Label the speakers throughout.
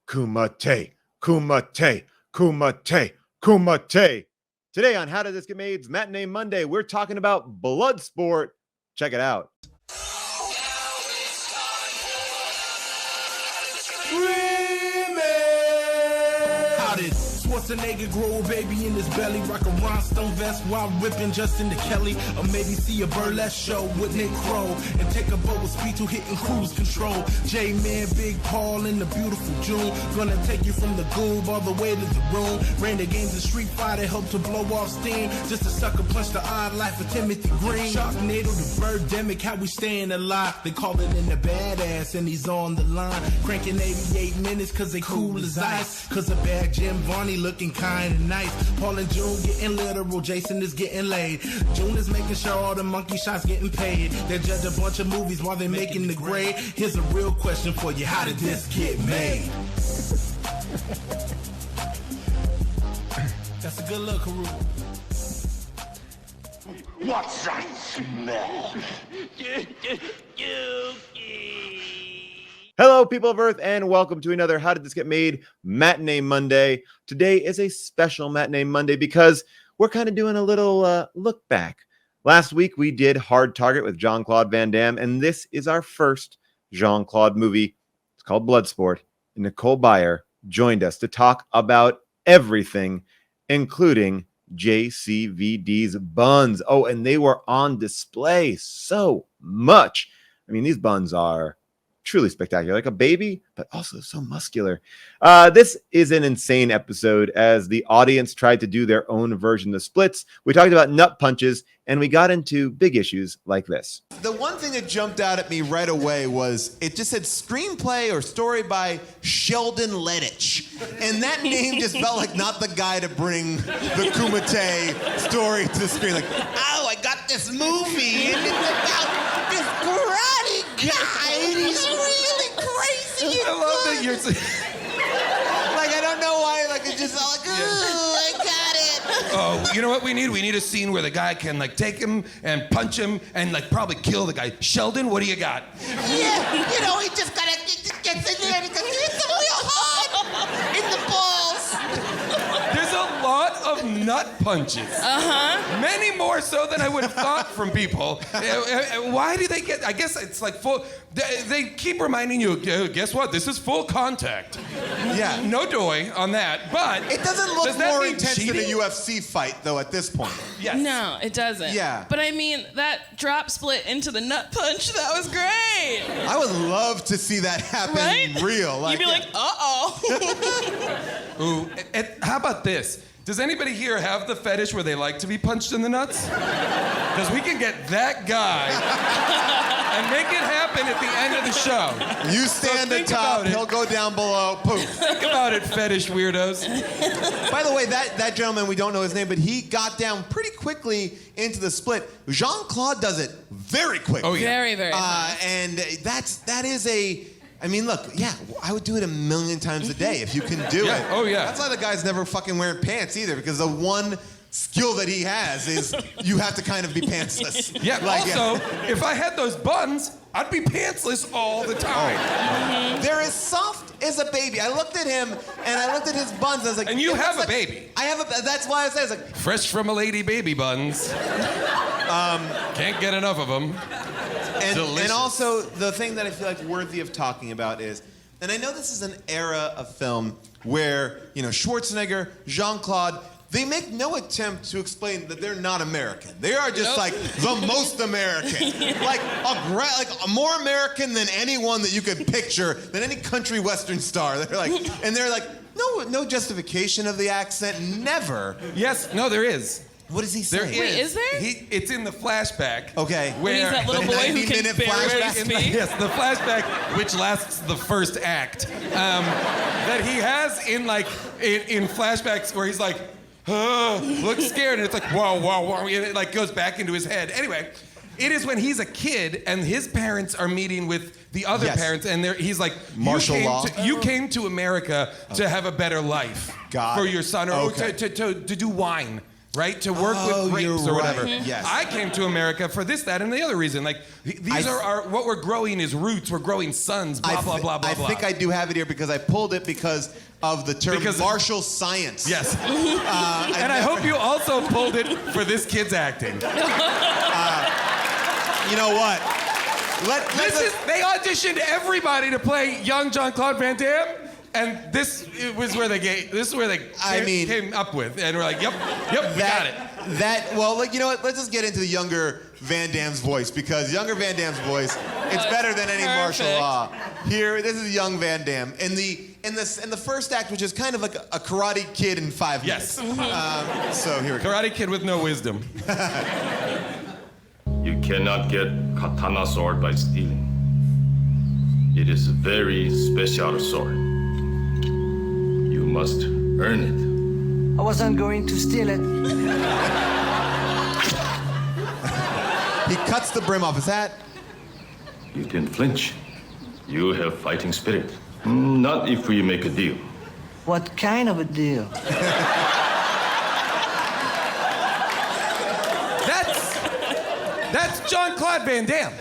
Speaker 1: Kumite, Kumite, Kumite, Kumite. Today on How Did This Get Made's Matinee Monday, we're talking about Bloodsport. Check it out.
Speaker 2: Schwarzenegger grow a baby in his belly, rock a rhinestone vest while ripping Justin to Kelly, or maybe see a burlesque show with Nick Crow and take a boat with speed to hitting cruise control. J-Man, Big Paul in the beautiful June, gonna take you from the goob all the way to the room. Ran the games of Street Fighter, helped to blow off steam, just a sucker punch the odd life of Timothy Green. Sharknado, the birdemic, how we staying alive. They call it in the badass and he's on the line, cranking 88 minutes cause they cool as ice, cause a bad Jim Varney looking kinda nice. Paul and June getting literal, Jason is getting laid. June is making sure all the monkey shots getting paid. They judge a bunch of movies while they're making the grade. Here's a real question for you, how did this get made? That's a good look, Haru.
Speaker 3: What's that smell?
Speaker 1: Hello, people of Earth, and welcome to another How Did This Get Made Matinee Monday. Today is a special Matinee Monday because we're kind of doing a little look back. Last week, we did Hard Target with Jean-Claude Van Damme, and this is our first Jean-Claude movie. It's called Bloodsport, and Nicole Byer joined us to talk about everything, including JCVD's buns. Oh, and they were on display so much. I mean, these buns are truly spectacular, like a baby, but also so muscular. This is an insane episode as the audience tried to do their own version of splits. We talked about nut punches, and we got into big issues like this.
Speaker 4: The one thing that jumped out at me right away was it just said screenplay or story by Sheldon Lettich. And that name just felt like not the guy to bring the Kumite story to the screen. Like, oh, I got this movie, and it's about this karate guy, and he's really crazy.
Speaker 5: I love that you're
Speaker 4: Like, I don't know why, like, it's just all like, ooh, I got it.
Speaker 5: Oh, you know what we need? We need a scene where the guy can like take him and punch him and like probably kill the guy. Sheldon, what do you got?
Speaker 4: Yeah, you know, he just gets in there and he hits him real hard in the balls.
Speaker 5: There's a lot of nut punches. Many more so than I would have thought from people. Why do they get, I guess it's like full, they keep reminding you, guess what? This is full contact.
Speaker 4: Yeah.
Speaker 5: No doy on that, but
Speaker 4: It doesn't look
Speaker 5: does that
Speaker 4: more
Speaker 5: mean
Speaker 4: intense than a
Speaker 5: cheating?
Speaker 4: UFC fight, though, at this point.
Speaker 5: Yes.
Speaker 6: No, it doesn't.
Speaker 4: Yeah.
Speaker 6: But I mean, that drop split into the nut punch, that was great.
Speaker 4: I would love to see that happen
Speaker 6: Right?
Speaker 4: real.
Speaker 6: You'd be like, uh-oh.
Speaker 5: Ooh, and how about this? Does anybody here have the fetish where they like to be punched in the nuts? Because we can get that guy and make it happen at the end of the show.
Speaker 4: You stand
Speaker 5: think
Speaker 4: atop,
Speaker 5: about it.
Speaker 4: he'll go down below, poof.
Speaker 5: Think about it, fetish weirdos.
Speaker 4: By the way, that gentleman, we don't know his name, but he got down pretty quickly into the split. Jean-Claude does it very quickly.
Speaker 5: Oh, yeah.
Speaker 6: Very, very fast.
Speaker 4: And that is a, I mean, look, yeah, I would do it 1,000,000 times a day if you can do
Speaker 5: Yeah,
Speaker 4: it.
Speaker 5: oh, yeah.
Speaker 4: That's why the guy's never fucking wearing pants either, because the one skill that he has is you have to kind of be pantsless.
Speaker 5: Yeah,
Speaker 4: Like,
Speaker 5: also, if I had those buns, I'd be pantsless all the time.
Speaker 4: They're as soft as a baby. I looked at him and I looked at his buns. I was like,
Speaker 5: And you
Speaker 4: it
Speaker 5: have
Speaker 4: looks
Speaker 5: a
Speaker 4: like-
Speaker 5: baby.
Speaker 4: I have a. That's why I said, it's like,
Speaker 5: Fresh from a lady baby buns. Can't get enough of them.
Speaker 4: and
Speaker 5: Delicious.
Speaker 4: also the thing that I feel like worthy of talking about is, and I know this is an era of film where, you know, Schwarzenegger, Jean-Claude, they make no attempt to explain that they're not American. They are just like the most American. Like more American than anyone that you could picture, than any country western star. They're like, no justification of the accent, never.
Speaker 5: Yes, no, there is.
Speaker 4: What does he say?
Speaker 5: There
Speaker 6: Wait, is there?
Speaker 5: It's in the flashback.
Speaker 4: Okay.
Speaker 5: Where
Speaker 6: He's that little
Speaker 4: The
Speaker 6: boy who can
Speaker 4: 90-minute
Speaker 6: barely
Speaker 4: flashback.
Speaker 6: speak.
Speaker 5: Yes, the flashback, which lasts the first act, that he has in flashbacks where he's like, looks scared, and it's like, whoa, and it like goes back into his head. Anyway, it is when he's a kid and his parents are meeting with the other
Speaker 4: Yes.
Speaker 5: parents, and he's like,
Speaker 4: Martial law.
Speaker 5: You came to America to have a better life
Speaker 4: Got
Speaker 5: for
Speaker 4: it.
Speaker 5: your son, or
Speaker 4: Okay.
Speaker 5: to do wine. right? To work with grapes
Speaker 4: you're
Speaker 5: or whatever.
Speaker 4: right. Yes.
Speaker 5: I came to America for this, that, and the other reason. Like, these are our, what we're growing is roots. We're growing sons, blah, blah, blah, blah,
Speaker 4: I
Speaker 5: blah.
Speaker 4: think I do have it here because I pulled it because of the term martial science.
Speaker 5: Yes. And I hope you also pulled it for this kid's acting.
Speaker 4: You know what?
Speaker 5: They auditioned everybody to play young Jean-Claude Van Damme, and this is where they came up with, and we're like, yep, we got it.
Speaker 4: Well, like, you know what? Let's just get into the younger Van Damme's voice, because younger Van Damme's voice, it's better than any martial law. Here, this is young Van Damme in the first act, which is kind of like a Karate Kid in 5 minutes.
Speaker 5: Yes.
Speaker 4: So here we go.
Speaker 5: Karate Kid with no wisdom.
Speaker 7: You cannot get katana sword by stealing. It is a very special sword. You must earn it.
Speaker 8: I wasn't going to steal it.
Speaker 4: He cuts the brim off his hat.
Speaker 7: You didn't flinch. You have fighting spirit. Not if we make a deal.
Speaker 8: What kind of a deal?
Speaker 5: That's Jean-Claude Van Damme.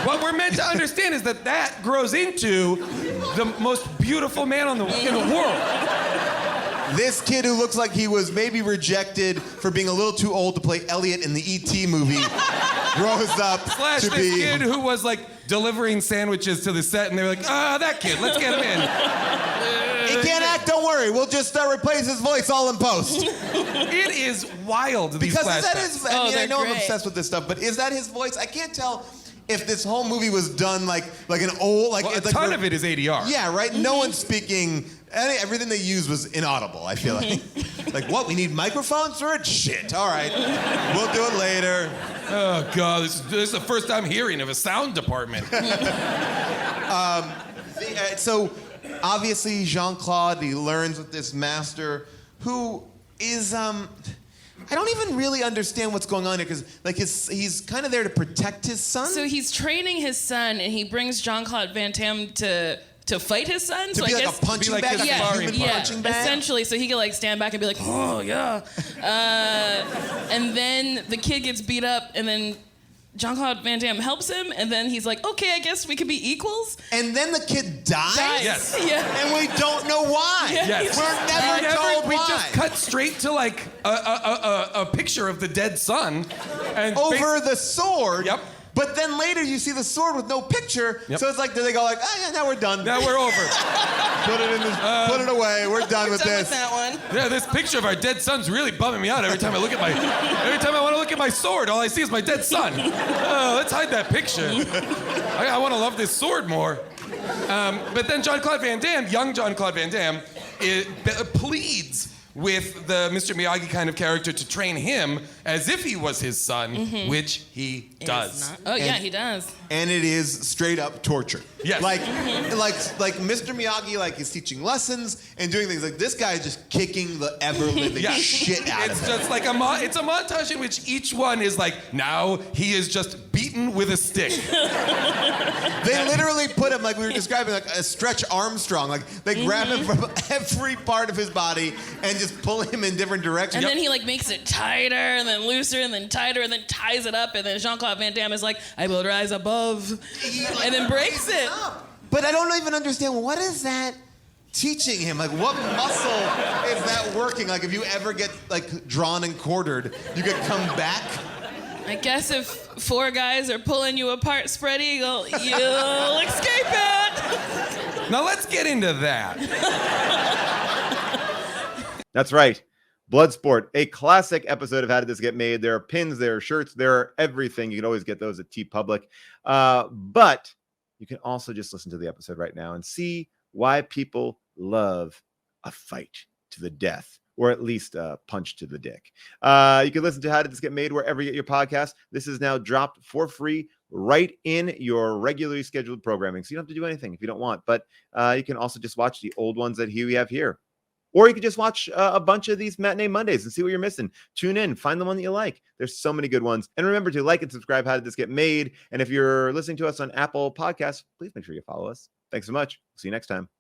Speaker 5: What we're meant to understand is that grows into the most beautiful man in the world.
Speaker 4: This kid who looks like he was maybe rejected for being a little too old to play Elliot in the E.T. movie grows up
Speaker 5: Slash
Speaker 4: to
Speaker 5: this
Speaker 4: be...
Speaker 5: kid who was like delivering sandwiches to the set, and they were like, that kid, let's get him in.
Speaker 4: He can't act, don't worry. We'll just replace his voice all in post.
Speaker 5: It is wild, these
Speaker 4: Because is that
Speaker 5: flashbacks.
Speaker 4: his... I know I'm
Speaker 6: great.
Speaker 4: obsessed with this stuff, but is that his voice? I can't tell if this whole movie was done like an old...
Speaker 5: Well, a ton of it is ADR.
Speaker 4: Yeah, right? No one's speaking... Everything they used was inaudible, I feel like. Like, what? We need microphones for it? Shit. All right. We'll do it later.
Speaker 5: Oh, God, this is the first I'm hearing of a sound department.
Speaker 4: So, obviously, Jean-Claude, he learns with this master who is... I don't even really understand what's going on here, because like he's kind of there to protect his son.
Speaker 6: So he's training his son, and he brings Jean-Claude Van Damme to fight his son.
Speaker 4: To
Speaker 6: So
Speaker 4: be
Speaker 6: I
Speaker 4: like
Speaker 6: guess
Speaker 4: a punching
Speaker 5: like
Speaker 4: bag,
Speaker 5: his
Speaker 4: like a
Speaker 5: sparring
Speaker 4: human
Speaker 5: partner.
Speaker 4: punching bag.
Speaker 6: essentially, so he can like stand back and be like, oh yeah. And then the kid gets beat up, and then Jean-Claude Van Damme helps him, and then he's like, okay, I guess we could be equals.
Speaker 4: And then the kid dies?
Speaker 5: Yes.
Speaker 6: Yeah.
Speaker 4: And we don't know why.
Speaker 6: Yeah.
Speaker 5: Yes.
Speaker 4: We're never told
Speaker 5: we
Speaker 4: why.
Speaker 5: just cut straight to like a picture of the dead son. And
Speaker 4: Over the sword.
Speaker 5: Yep.
Speaker 4: But then later you see the sword with no picture.
Speaker 5: Yep.
Speaker 4: So it's like, do they go like, yeah, now we're done.
Speaker 5: Now we're over.
Speaker 4: Put it away. We're done with
Speaker 6: Done
Speaker 4: this.
Speaker 6: with that one.
Speaker 5: Yeah, this picture of our dead son's really bumming me out every time I want to look at my sword, all I see is my dead son. Let's hide that picture. I want to love this sword more. But then Jean-Claude Van Damme, young Jean-Claude Van Damme, pleads with the Mr. Miyagi kind of character to train him as if he was his son, which he does.
Speaker 6: Oh yeah, he does.
Speaker 4: And it is straight up torture.
Speaker 5: Yes.
Speaker 4: Like Mr. Miyagi is teaching lessons and doing things like this guy is just kicking the ever living
Speaker 5: Yeah.
Speaker 4: shit out
Speaker 5: It's
Speaker 4: of him.
Speaker 5: just like it's a montage in which each one is like, now he is just beaten with a stick.
Speaker 4: They literally put him, like we were describing, like a Stretch Armstrong. Like they grab him from every part of his body and just pull him in different directions.
Speaker 6: And then he like makes it tighter and then looser and then tighter and then ties it up, and then Jean-Claude Van Damme is like, I will rise above, and then breaks it.
Speaker 4: But I don't even understand, what is that teaching him? Like, what muscle is that working? Like, if you ever get like drawn and quartered, you could come back.
Speaker 6: I guess if 4 guys are pulling you apart, spread eagle, you'll escape it.
Speaker 5: Now let's get into that.
Speaker 1: That's right. Bloodsport, a classic episode of How Did This Get Made? There are pins, there are shirts, there are everything. You can always get those at TeePublic. But you can also just listen to the episode right now and see why people love a fight to the death, or at least a punch to the dick. You can listen to How Did This Get Made wherever you get your podcast. This is now dropped for free right in your regularly scheduled programming. So you don't have to do anything if you don't want. But you can also just watch the old ones that we have here. Or you could just watch a bunch of these Matinee Mondays and see what you're missing. Tune in, find the one that you like. There's so many good ones. And remember to like and subscribe. How Did This Get Made? And if you're listening to us on Apple Podcasts, please make sure you follow us. Thanks so much. See you next time.